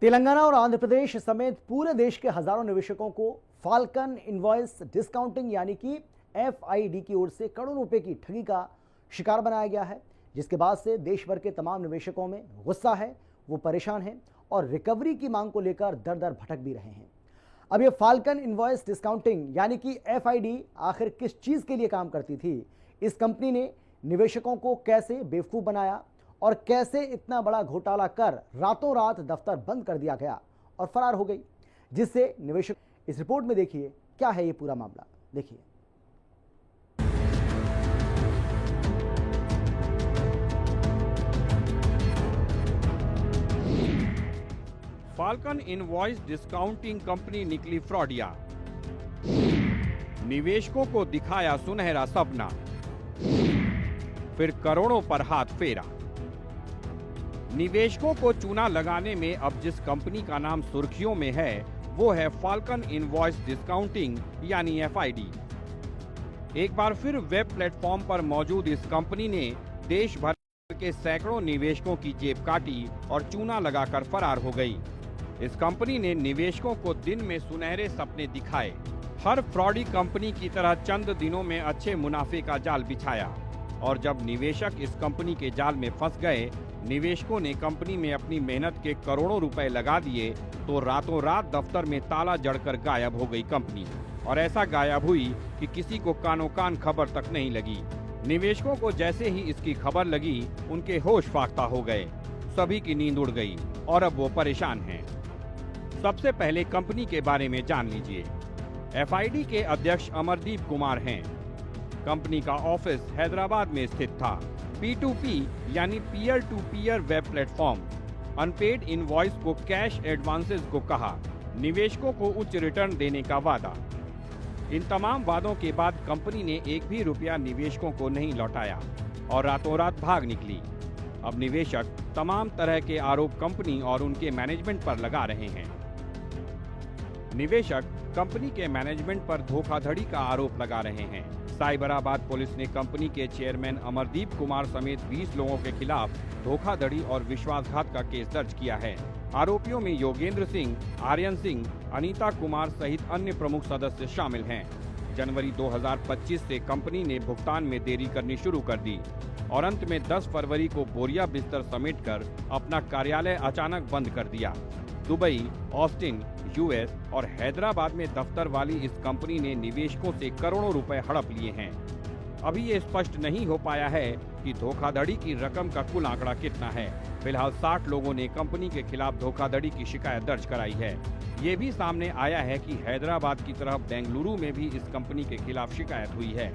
तेलंगाना और आंध्र प्रदेश समेत पूरे देश के हजारों निवेशकों को फाल्कन इनवॉइस डिस्काउंटिंग यानी कि एफआईडी की ओर से करोड़ों रुपए की ठगी का शिकार बनाया गया है, जिसके बाद से देश भर के तमाम निवेशकों में गुस्सा है, वो परेशान हैं और रिकवरी की मांग को लेकर दर दर भटक भी रहे हैं। अब ये फाल्कन इनवॉइस डिस्काउंटिंग यानी कि एफआईडी आखिर किस चीज के लिए काम करती थी, इस कंपनी ने निवेशकों को कैसे बेवकूफ बनाया और कैसे इतना बड़ा घोटाला कर रातों रात दफ्तर बंद कर दिया गया और फरार हो गई, जिससे निवेशक। इस रिपोर्ट में देखिए क्या है ये पूरा मामला। देखिए। फाल्कन इनवॉइस डिस्काउंटिंग कंपनी निकली फ्रॉडिया, निवेशकों को दिखाया सुनहरा सपना, फिर करोड़ों पर हाथ फेरा। निवेशकों को चूना लगाने में अब जिस कंपनी का नाम सुर्खियों में है वो है फाल्कन इनवॉइस डिस्काउंटिंग यानी एफआईडी। एक बार फिर वेब प्लेटफॉर्म पर मौजूद इस कंपनी ने देश भर के सैकड़ों निवेशकों की जेब काटी और चूना लगाकर फरार हो गई। इस कंपनी ने निवेशकों को दिन में सुनहरे सपने दिखाए, हर फ्रॉडी कंपनी की तरह चंद दिनों में अच्छे मुनाफे का जाल बिछाया और जब निवेशक इस कंपनी के जाल में फंस गए, निवेशकों ने कंपनी में अपनी मेहनत के करोड़ों रुपए लगा दिए तो रातों रात दफ्तर में ताला जड़कर गायब हो गई कंपनी। और ऐसा गायब हुई कि किसी को कानों कान खबर तक नहीं लगी। निवेशकों को जैसे ही इसकी खबर लगी उनके होश फाख्ता हो गए, सभी की नींद उड़ गई और अब वो परेशान हैं। सबसे पहले कंपनी के बारे में जान लीजिए। एफआईडी के अध्यक्ष अमरदीप कुमार हैं। कंपनी का ऑफिस हैदराबाद में स्थित था। P2P यानी peer to peer web platform, unpaid invoice को कैश एडवांसेस को कहा, निवेशकों को उच्च रिटर्न देने का वादा। इन तमाम वादों के बाद कंपनी ने एक भी रुपया निवेशकों को नहीं लौटाया और रातों रात भाग निकली। अब निवेशक तमाम तरह के आरोप कंपनी और उनके मैनेजमेंट पर लगा रहे हैं। निवेशक कंपनी के मैनेजमेंट पर धोखाधड़ी का आरोप लगा रहे हैं। साइबराबाद पुलिस ने कंपनी के चेयरमैन अमरदीप कुमार समेत 20 लोगों के खिलाफ धोखाधड़ी और विश्वासघात का केस दर्ज किया है। आरोपियों में योगेंद्र सिंह, आर्यन सिंह, अनीता कुमार सहित अन्य प्रमुख सदस्य शामिल हैं। जनवरी 2025 से कंपनी ने भुगतान में देरी करनी शुरू कर दी और अंत में 10 फरवरी को बोरिया बिस्तर समेटकर अपना कार्यालय अचानक बंद कर दिया। दुबई, ऑस्टिन, यूएस और हैदराबाद में दफ्तर वाली इस कंपनी ने निवेशकों से करोड़ों रुपए हड़प लिए हैं। अभी ये स्पष्ट नहीं हो पाया है कि धोखाधड़ी की रकम का कुल आंकड़ा कितना है। फिलहाल 60 लोगों ने कंपनी के खिलाफ धोखाधड़ी की शिकायत दर्ज कराई है। ये भी सामने आया है कि हैदराबाद की तरह बेंगलुरु में भी इस कंपनी के खिलाफ शिकायत हुई है।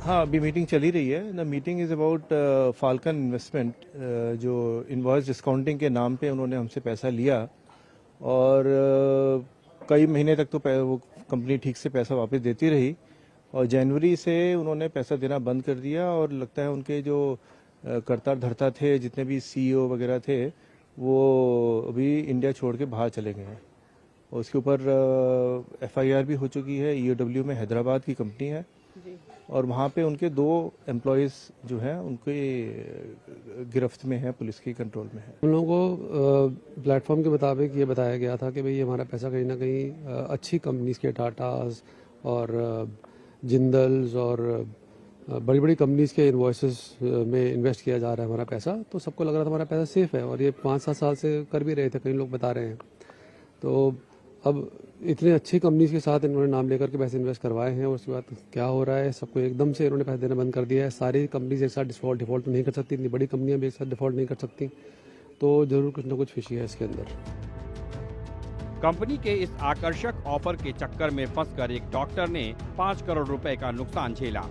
हाँ, अभी मीटिंग चली रही है। The meeting is about falcon investment, जो इनवॉइस डिस्काउंटिंग के नाम पे उन्होंने हमसे पैसा लिया और कई महीने तक तो वो कंपनी ठीक से पैसा वापस देती रही और जनवरी से उन्होंने पैसा देना बंद कर दिया और लगता है उनके जो कर्ता धर्ता थे, जितने भी सीईओ वगैरह थे, वो अभी इंडिया छोड़ के बाहर चले गए हैं। और उसके ऊपर एफआईआर भी हो चुकी है। ईओडब्ल्यू में हैदराबाद की कंपनी है और वहाँ पे उनके 2 एम्प्लॉयज जो हैं उनके गिरफ्त में है, पुलिस के कंट्रोल में है। उन लोगों को प्लेटफॉर्म के मुताबिक ये बताया गया था कि भाई हमारा पैसा कहीं ना कहीं अच्छी कंपनीज के टाटाज और जिंदल्स और बड़ी बड़ी कंपनीज के इन्वॉइसेस में इन्वेस्ट किया जा रहा है हमारा पैसा। तो सबको लग रहा था हमारा पैसा सेफ है और ये 5-7 साल से कर भी रहे थे, कई लोग बता रहे हैं। तो अब इतने अच्छी कंपनीज के साथ इन्होंने नाम लेकर के पैसे इन्वेस्ट करवाए हैं और उसके बाद क्या हो रहा है, सबको एकदम से इन्होंने पैसे देना बंद कर दिया है। सारी कंपनीज एक साथ डिफॉल्ट नहीं कर सकती, इतनी बड़ी कंपनियां भी एक साथ डिफॉल्ट नहीं कर सकती। तो जरूर कुछ ना कुछ फिशी है इसके अंदर। कंपनी के इस आकर्षक ऑफर के चक्कर में फंसकर एक डॉक्टर ने 5 करोड़ रुपए का नुकसान झेला।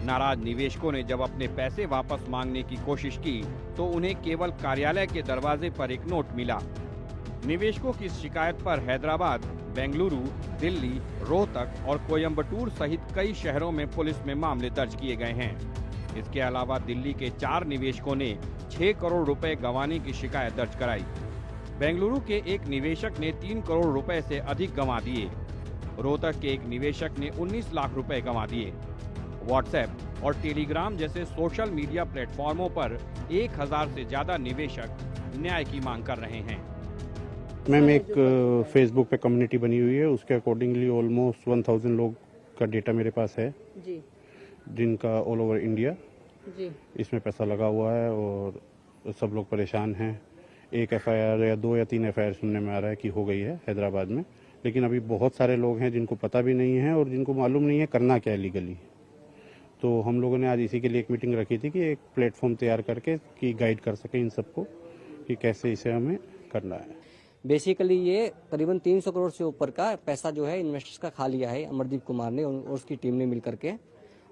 नाराज निवेशकों ने जब अपने पैसे वापस मांगने की कोशिश की तो उन्हें केवल कार्यालय के दरवाजे पर एक नोट मिला। निवेशकों की शिकायत पर हैदराबाद, बेंगलुरु, दिल्ली, रोहतक और कोयम्बटूर सहित कई शहरों में पुलिस में मामले दर्ज किए गए हैं। इसके अलावा दिल्ली के 4 निवेशकों ने 6 करोड़ रुपए गंवाने की शिकायत दर्ज कराई। बेंगलुरु के एक निवेशक ने 3 करोड़ रुपए से अधिक गंवा दिए। रोहतक के एक निवेशक ने 19 लाख रुपए गंवा दिए। व्हाट्सएप और टेलीग्राम जैसे सोशल मीडिया प्लेटफॉर्मों पर 1000 से ज्यादा निवेशक न्याय की मांग कर रहे हैं। मैम एक फेसबुक पे कम्युनिटी बनी हुई है, उसके अकॉर्डिंगली ऑलमोस्ट 1000 लोग का डेटा मेरे पास है जी जिनका ऑल ओवर इंडिया जी इसमें पैसा लगा हुआ है और सब लोग परेशान हैं। एक एफआईआर या 2 या 3 एफआईआर सुनने में आ रहा है कि हो गई है हैदराबाद में, लेकिन अभी बहुत सारे लोग हैं जिनको पता भी नहीं है और जिनको मालूम नहीं है करना क्या है लीगली। तो हम लोगों ने आज इसी के लिए एक मीटिंग रखी थी कि एक प्लेटफॉर्म तैयार करके कि गाइड कर सकें इन सबको कि कैसे इसे हमें करना है। बेसिकली ये करीबन 300 करोड़ से ऊपर का पैसा जो है इन्वेस्टर्स का खा लिया है अमरदीप कुमार ने और उसकी टीम ने मिलकर के।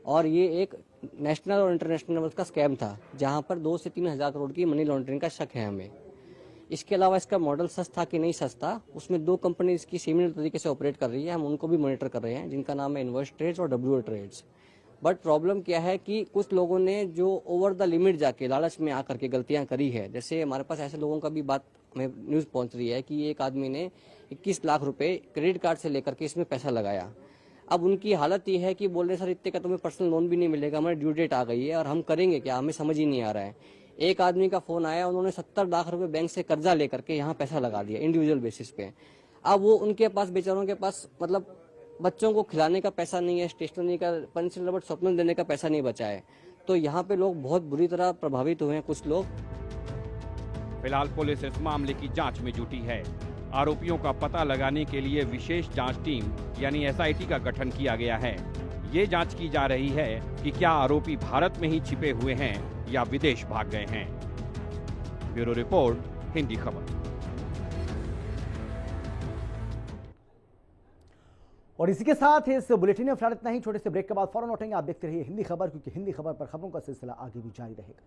और ये एक नेशनल और इंटरनेशनल लेवल का स्कैम था जहां पर 2 से 3 हज़ार करोड़ की मनी लॉन्ड्रिंग का शक है हमें। इसके अलावा इसका मॉडल सस्ता कि नहीं सस्ता, उसमें 2 कंपनी इसकी सिमिलर तरीके से ऑपरेट कर रही है, हम उनको भी मॉनिटर कर रहे हैं जिनका नाम है इन्वर्स ट्रेड्स और डब्ल्यू ट्रेड्स। बट प्रॉब्लम क्या है कि कुछ लोगों ने जो ओवर द लिमिट जाके लालच में आकर के गलतियां करी है। जैसे हमारे पास ऐसे लोगों का भी बात हमें न्यूज़ पहुंच रही है कि एक आदमी ने 21 लाख रुपए क्रेडिट कार्ड से लेकर के इसमें पैसा लगाया। अब उनकी हालत ये है कि बोल रहे सर इतने का तुम्हें पर्सनल लोन भी नहीं मिलेगा, हमारी ड्यू डेट आ गई है और हम करेंगे क्या, हमें समझ ही नहीं आ रहा है। एक आदमी का फोन आया, उन्होंने 70 लाख रुपए बैंक से कर्जा लेकर के यहाँ पैसा लगा दिया इंडिविजुअल बेसिस पे। अब वो उनके पास बेचारों के पास मतलब बच्चों को खिलाने का पैसा नहीं है, स्टेशनरी का पेंसिल रबड़ स्वप्न देने का पैसा नहीं बचा है। तो यहाँ पे लोग बहुत बुरी तरह प्रभावित हुए हैं कुछ लोग। फिलहाल पुलिस इस मामले की जांच में जुटी है। आरोपियों का पता लगाने के लिए विशेष जांच टीम यानी एसआईटी का गठन किया गया है। ये जांच की जा रही है कि क्या आरोपी भारत में ही छिपे हुए हैं या विदेश भाग गए हैं। ब्यूरो रिपोर्ट, हिंदी खबर। और इसी के साथ इस बुलेटिन में फिलहाल इतना ही। छोटे से ब्रेक के बाद फौरन लौटेंगे। आप देखते रहिए हिंदी खबर, क्योंकि हिंदी खबर पर खबरों का सिलसिला आगे भी जारी रहेगा।